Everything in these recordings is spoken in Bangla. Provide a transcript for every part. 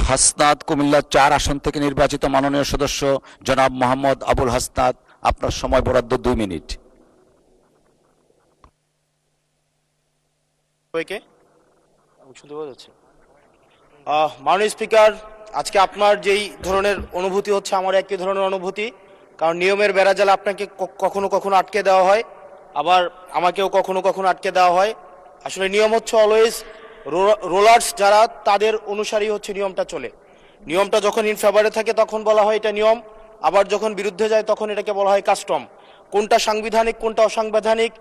হাসনাত কুমিল্লা 4 আসন থেকে নির্বাচিত মাননীয় সদস্য জনাব মোহাম্মদ আবুল হাসনাত, আপনার সময় বরাদ্দ 2 মিনিট। মাননীয় স্পিকার, আজকে আপনার যেই ধরনের অনুভূতি হচ্ছে আমার একই ধরনের অনুভূতি, কারণ নিয়মের বেড়াজালে আপনাকে কখনো কখনো আটকে দেওয়া হয়, আবার আমাকেও কখনো কখনো আটকে দেওয়া হয়। আসলে নিয়ম হচ্ছে অলওয়েজ রোলার্স যারা তাদের অনুসারী হচ্ছে নিয়মটা চলে। নিয়মটা যখন ইন ফেভারে থাকে তখন বলা হয় এটা নিয়ম, আবার যখন বিরুদ্ধে যায় তখন এটাকে বলা হয় কাস্টম। কোনটা সাংবিধানিক কোনটা অসাংবিধানিক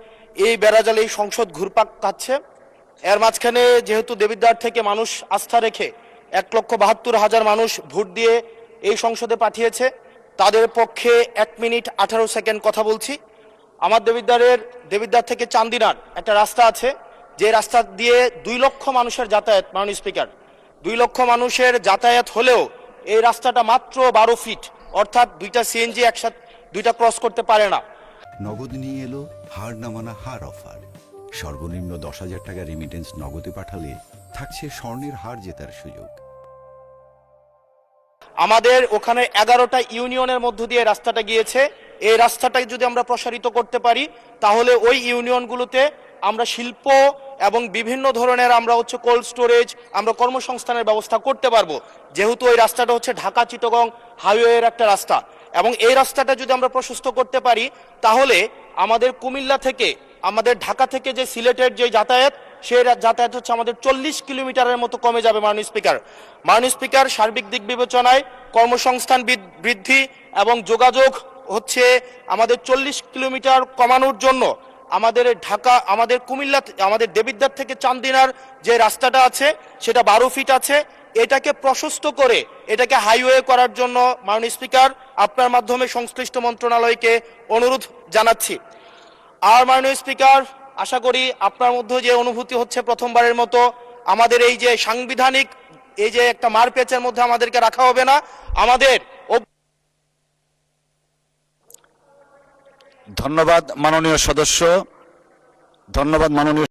এই বেড়াজালে এই সংসদ ঘুরপাক খাচ্ছে। এর মাঝখানে যেহেতু দেবিদ্বার থেকে মানুষ আস্থা রেখে 1,72,000 মানুষ ভোট দিয়ে এই সংসদে পাঠিয়েছে, তাদের পক্ষে 1 মিনিট 18 সেকেন্ড কথা বলছি। আমার দেবিদ্বার থেকে চান্দিনার একটা রাস্তা আছে, যে রাস্তা দিয়ে 2 লক্ষ মানুষের যাতায়াত। মাননীয় স্পিকার, 2 লক্ষ মানুষের যাতায়াত হলেও এই রাস্তাটা মাত্র 12 ফিট, অর্থাৎ 2টা সিএনজি একসাথে 2টা ক্রস করতে পারে না। নগদ নিয়ে এলো হার না মানা হার অফার। সর্বনিম্ন 10,000 টাকা রেমিটেন্স নগদে পাঠালে থাকছে স্বর্ণের হার জেতার সুযোগ। আমাদের ওখানে 11টা ইউনিয়নের মধ্য দিয়ে রাস্তাটা গিয়েছে। এই রাস্তাটাকে যদি আমরা প্রসারিত করতে পারি তাহলে ওই ইউনিয়নগুলোতে আমরা শিল্প এবং বিভিন্ন ধরনের আমরা হচ্ছে কোল্ড স্টোরেজ, আমরা কর্মসংস্থানের ব্যবস্থা করতে পারবো, যেহেতু ওই রাস্তাটা হচ্ছে ঢাকা চিটাগং হাইওয়ের একটা রাস্তা। এবং এই রাস্তাটা যদি আমরা প্রশস্ত করতে পারি তাহলে আমাদের কুমিল্লা থেকে, আমাদের ঢাকা থেকে যে সিলেটের যে যাতায়াত, সেই যাতায়াত হচ্ছে আমাদের 40 কিলোমিটারের মতো কমে যাবে। মাননীয় স্পিকার, সার্বিক দিক বিবেচনায় কর্মসংস্থান বৃদ্ধি এবং যোগাযোগ হচ্ছে আমাদের 40 কিলোমিটার কমানোর জন্য আমাদের ঢাকা, আমাদের কুমিল্লা, আমাদের দেবিদ্বার থেকে চান্দিনার যে রাস্তাটা আছে সেটা 12 ফিট আছে, এটাকে প্রশস্ত করে এটাকে হাইওয়ে করার জন্য মাননীয় স্পিকার আপনার মাধ্যমে সংশ্লিষ্ট মন্ত্রণালয়কে অনুরোধ জানাচ্ছি। আর মাননীয় স্পিকার, আশা করি আপনার মধ্যে যে অনুভূতি হচ্ছে প্রথমবারের মতো আমাদের এই যে সাংবিধানিক এই যে একটা মারপ্যাচের মধ্যে আমাদেরকে রাখা হবে না। আমাদের ধন্যবাদ মাননীয় সদস্য, ধন্যবাদ মাননীয়